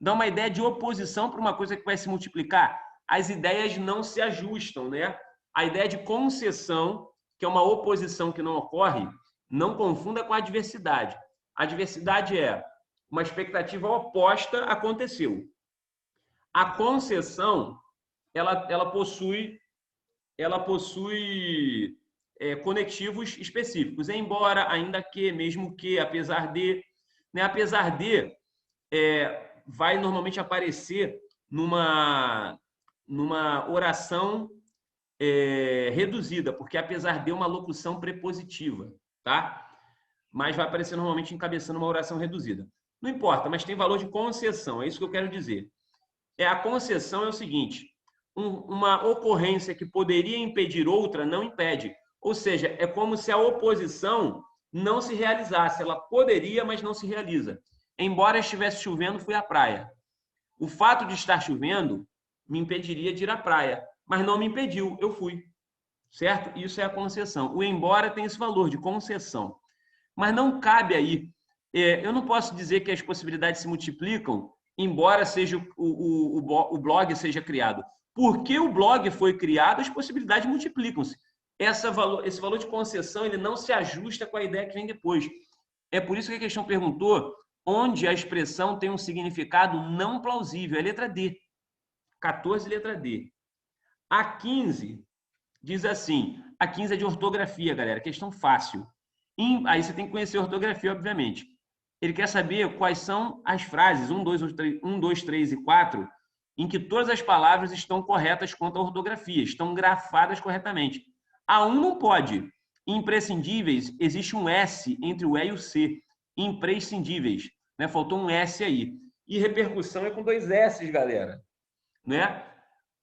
dá uma ideia de oposição para uma coisa que vai se multiplicar. As ideias não se ajustam, né? A ideia de concessão, que é uma oposição que não ocorre, não confunda com a adversidade. A adversidade é uma expectativa oposta aconteceu. A concessão, ela possui conectivos específicos. Embora, ainda que, mesmo que, apesar de. Né? Apesar de, vai normalmente aparecer numa oração reduzida, porque apesar de uma locução prepositiva, tá? Mas vai aparecer normalmente encabeçando uma oração reduzida. Não importa, mas tem valor de concessão, é isso que eu quero dizer. A concessão é o seguinte: uma ocorrência que poderia impedir outra não impede. Ou seja, é como se a oposição não se realizasse. Ela poderia, mas não se realiza. Embora estivesse chovendo, fui à praia. O fato de estar chovendo me impediria de ir à praia, mas não me impediu, eu fui. Certo? Isso é a concessão. O embora tem esse valor de concessão. Mas não cabe aí. Eu não posso dizer que as possibilidades se multiplicam, embora seja o blog seja criado. Porque o blog foi criado, as possibilidades multiplicam-se. Esse valor de concessão ele não se ajusta com a ideia que vem depois. É por isso que a questão perguntou onde a expressão tem um significado não plausível. É letra D. 14, letra D. A 15 diz assim, a 15 é de ortografia, galera, questão fácil. Aí você tem que conhecer a ortografia, obviamente. Ele quer saber quais são as frases 1, 2, 3 e 4 em que todas as palavras estão corretas quanto à ortografia, estão grafadas corretamente. A 1 não pode. Imprescindíveis, existe um S entre o E e o C. Imprescindíveis. Né? Faltou um S aí. E repercussão é com 2 S, galera. Né?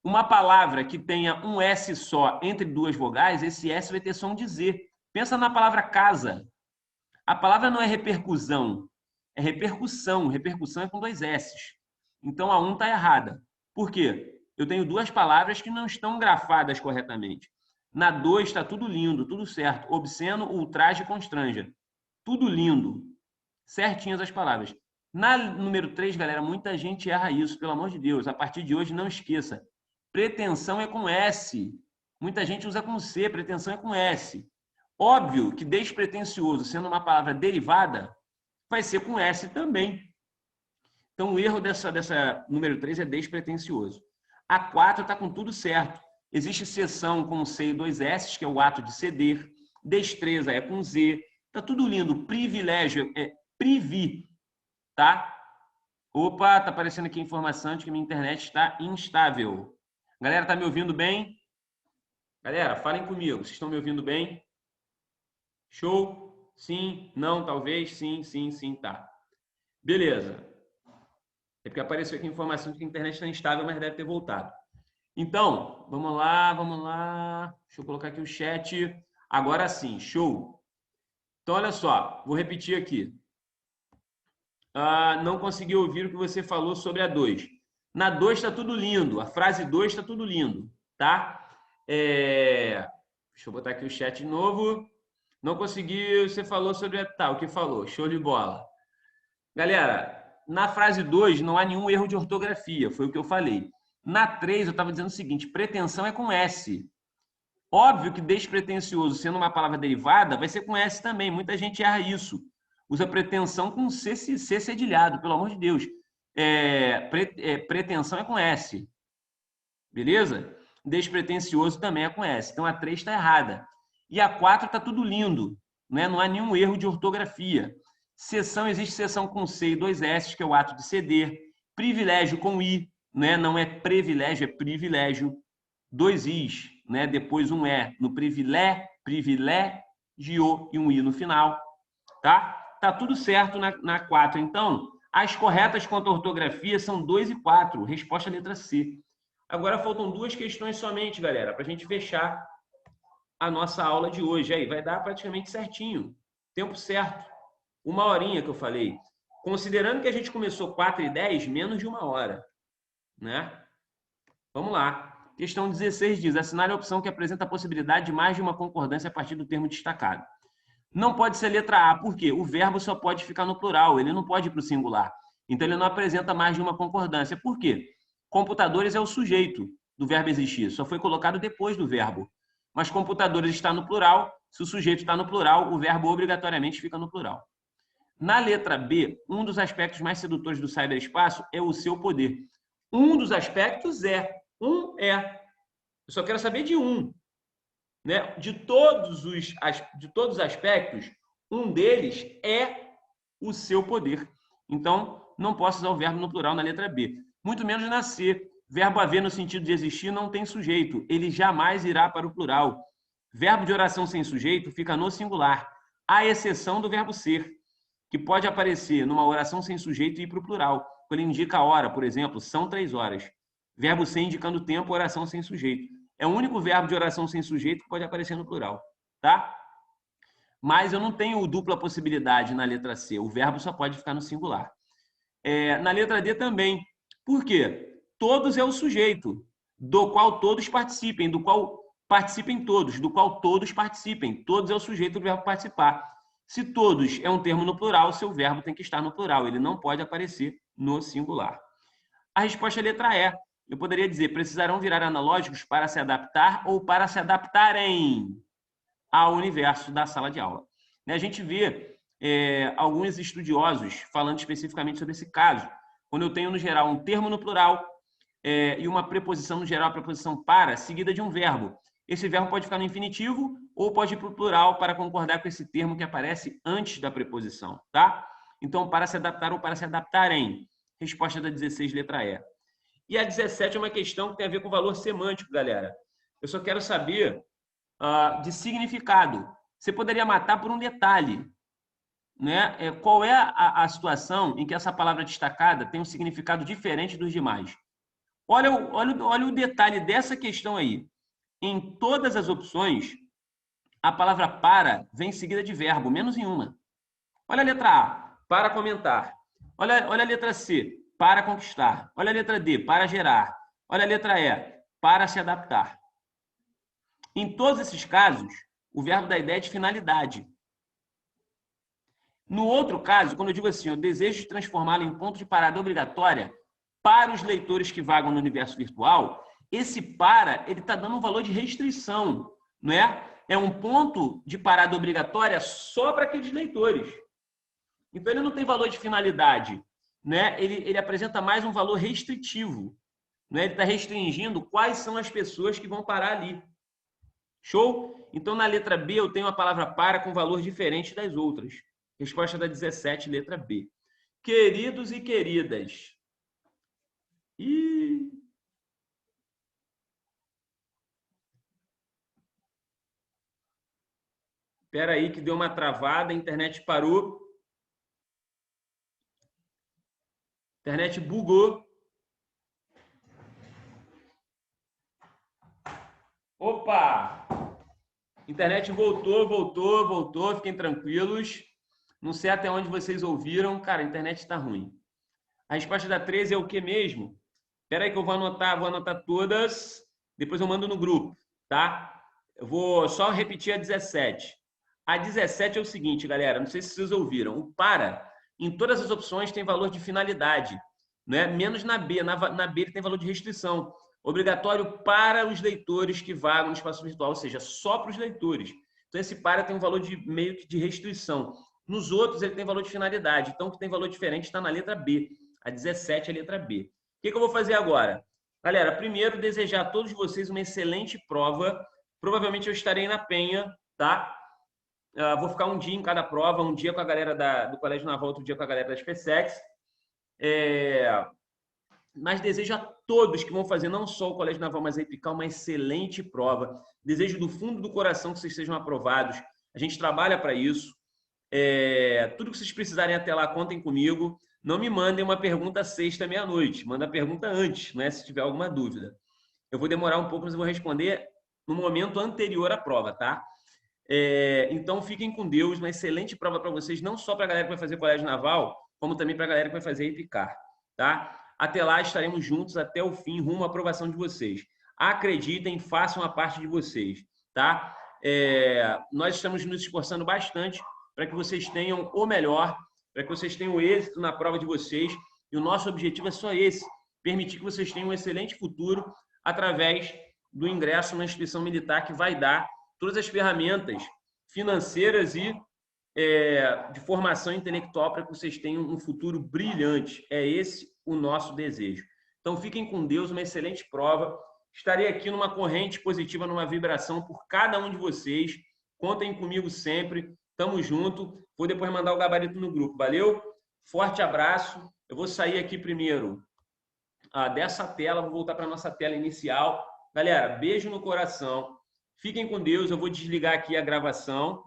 Uma palavra que tenha um S só entre 2 vogais, esse S vai ter som de Z. Pensa na palavra casa. A palavra não é repercussão, é repercussão. Repercussão é com 2 S's. Então, a 1 está errada. Por quê? Eu tenho 2 palavras que não estão grafadas corretamente. Na 2 está tudo lindo, tudo certo. Obsceno, ultraje e constranja. Tudo lindo. Certinhas as palavras. Na número 3, galera, muita gente erra isso, pelo amor de Deus. A partir de hoje, não esqueça. Pretensão é com S. Muita gente usa com C, pretensão é com S. Óbvio que despretensioso, sendo uma palavra derivada, vai ser com S também. Então, o erro dessa número 3 é despretensioso. A 4 está com tudo certo. Existe cessão com C e 2 S, que é o ato de ceder. Destreza é com Z. Está tudo lindo. Privilégio é privi. Tá? Opa, está aparecendo aqui informação de que minha internet está instável. Galera, está me ouvindo bem? Galera, falem comigo. Vocês estão me ouvindo bem? Show? Sim? Não? Talvez? Sim, sim, sim, tá. Beleza. É porque apareceu aqui informação de que a internet está instável, mas deve ter voltado. Então, vamos lá, vamos lá. Deixa eu colocar aqui o chat. Agora sim, show. Então, olha só, vou repetir aqui. Não consegui ouvir o que você falou sobre a 2. Na 2 está tudo lindo. A frase 2 está tudo lindo, tá? Deixa eu botar aqui o chat de novo. Não consegui, você falou sobre... Tá, o que falou? Show de bola. Galera, na frase 2 não há nenhum erro de ortografia, foi o que eu falei. Na 3 eu estava dizendo o seguinte, pretensão é com S. Óbvio que despretensioso, sendo uma palavra derivada, vai ser com S também. Muita gente erra isso. Usa pretensão com C cedilhado, pelo amor de Deus. Pretensão é com S. Beleza? Despretensioso também é com S. Então a 3 está errada. E a 4 está tudo lindo. Né? Não há nenhum erro de ortografia. Cessão, existe cessão com C e 2 S, que é o ato de ceder. Privilégio com I, né? Não é privilégio, é privilégio. 2 Is, né? Depois um E no privilégio e um I no final. Tá? Tá tudo certo na 4. Então, as corretas quanto à ortografia são 2 e 4. Resposta letra C. Agora faltam 2 questões somente, galera, para a gente fechar a nossa aula de hoje. Aí vai dar praticamente certinho. Tempo certo. 1 horinha que eu falei. Considerando que a gente começou 4h10, menos de 1 hora. Né? Vamos lá. Questão 16 diz, assinale a opção que apresenta a possibilidade de mais de uma concordância a partir do termo destacado. Não pode ser letra A, por quê? O verbo só pode ficar no plural, ele não pode ir para o singular. Então, ele não apresenta mais de uma concordância. Por quê? Computadores é o sujeito do verbo existir, só foi colocado depois do verbo. Mas computadores está no plural, se o sujeito está no plural, o verbo obrigatoriamente fica no plural. Na letra B, um dos aspectos mais sedutores do ciberespaço é o seu poder. Um dos aspectos é. Eu só quero saber de um. Né? De todos os aspectos, um deles é o seu poder. Então, não posso usar o verbo no plural na letra B. Muito menos na C. Verbo haver no sentido de existir não tem sujeito. Ele jamais irá para o plural. Verbo de oração sem sujeito fica no singular, à exceção do verbo ser, que pode aparecer numa oração sem sujeito e ir para o plural. Quando ele indica a hora, por exemplo, são 3 horas. Verbo ser indicando tempo, oração sem sujeito. É o único verbo de oração sem sujeito que pode aparecer no plural, tá? Mas eu não tenho dupla possibilidade na letra C. O verbo só pode ficar no singular. Na letra D também. Por quê? Todos é o sujeito, do qual todos participem, do qual participem todos, do qual todos participem. Todos é o sujeito do verbo participar. Se todos é um termo no plural, seu verbo tem que estar no plural. Ele não pode aparecer no singular. A resposta é a letra E. Eu poderia dizer, precisarão virar analógicos para se adaptar ou para se adaptarem ao universo da sala de aula. A gente vê alguns estudiosos falando especificamente sobre esse caso. Quando eu tenho, no geral, um termo no plural e uma preposição, no geral, a preposição para, seguida de um verbo. Esse verbo pode ficar no infinitivo ou pode ir para o plural para concordar com esse termo que aparece antes da preposição, tá? Então, para se adaptar ou para se adaptarem. Resposta da 16, letra E. E a 17 é uma questão que tem a ver com valor semântico, galera. Eu só quero saber de significado. Você poderia matar por um detalhe. Né? Qual é a situação em que essa palavra destacada tem um significado diferente dos demais? Olha o detalhe dessa questão aí. Em todas as opções, a palavra para vem seguida de verbo, menos em uma. Olha a letra A, para comentar. Olha a letra C, para conquistar. Olha a letra D, para gerar. Olha a letra E, para se adaptar. Em todos esses casos, o verbo dá ideia de finalidade. No outro caso, quando eu digo assim, eu desejo transformá-lo em ponto de parada obrigatória para os leitores que vagam no universo virtual, esse para, ele está dando um valor de restrição, não é? É um ponto de parada obrigatória só para aqueles leitores. Então, ele não tem valor de finalidade, né? Ele apresenta mais um valor restritivo, né? Ele está restringindo quais são as pessoas que vão parar ali. Show? Então, na letra B, eu tenho a palavra para com valor diferente das outras. Resposta da 17, letra B. Queridos e queridas. Espera aí que deu uma travada, a internet parou. A internet bugou. Opa! Internet voltou. Fiquem tranquilos. Não sei até onde vocês ouviram. Cara, a internet está ruim. A resposta da 13 é o que mesmo? Espera aí que eu vou anotar todas, depois eu mando no grupo, tá? Eu vou só repetir a 17. A 17 é o seguinte, galera, não sei se vocês ouviram. O para, em todas as opções, tem valor de finalidade, né? Menos na B. Na B ele tem valor de restrição. Obrigatório para os leitores que vagam no espaço virtual, ou seja, só para os leitores. Então, esse para tem um valor de meio que de restrição. Nos outros, ele tem valor de finalidade. Então, o que tem valor diferente está na letra B. A 17 é a letra B. O que eu vou fazer agora? Galera, primeiro, desejar a todos vocês uma excelente prova. Provavelmente eu estarei na Penha, tá? Vou ficar um dia em cada prova, um dia com a galera do Colégio Naval, outro dia com a galera da SpaceX. Mas desejo a todos que vão fazer não só o Colégio Naval, mas a EPICAL, uma excelente prova. Desejo do fundo do coração que vocês sejam aprovados. A gente trabalha para isso. Tudo que vocês precisarem até lá, contem comigo. Não me mandem uma pergunta sexta, meia-noite. Manda a pergunta antes, né? Se tiver alguma dúvida. Eu vou demorar um pouco, mas eu vou responder no momento anterior à prova, tá? Então, fiquem com Deus. Uma excelente prova para vocês, não só para a galera que vai fazer Colégio Naval, como também para a galera que vai fazer EPICAR, tá? Até lá, estaremos juntos até o fim, rumo à aprovação de vocês. Acreditem, façam a parte de vocês, tá? Nós estamos nos esforçando bastante para que vocês tenham o melhor, para que vocês tenham êxito na prova de vocês. E o nosso objetivo é só esse, permitir que vocês tenham um excelente futuro através do ingresso na instituição militar, que vai dar todas as ferramentas financeiras e de formação intelectual para que vocês tenham um futuro brilhante. É esse o nosso desejo. Então, fiquem com Deus, uma excelente prova. Estarei aqui numa corrente positiva, numa vibração por cada um de vocês. Contem comigo sempre. Tamo junto. Vou depois mandar o gabarito no grupo. Valeu? Forte abraço. Eu vou sair aqui primeiro dessa tela, vou voltar para a nossa tela inicial. Galera, beijo no coração. Fiquem com Deus. Eu vou desligar aqui a gravação.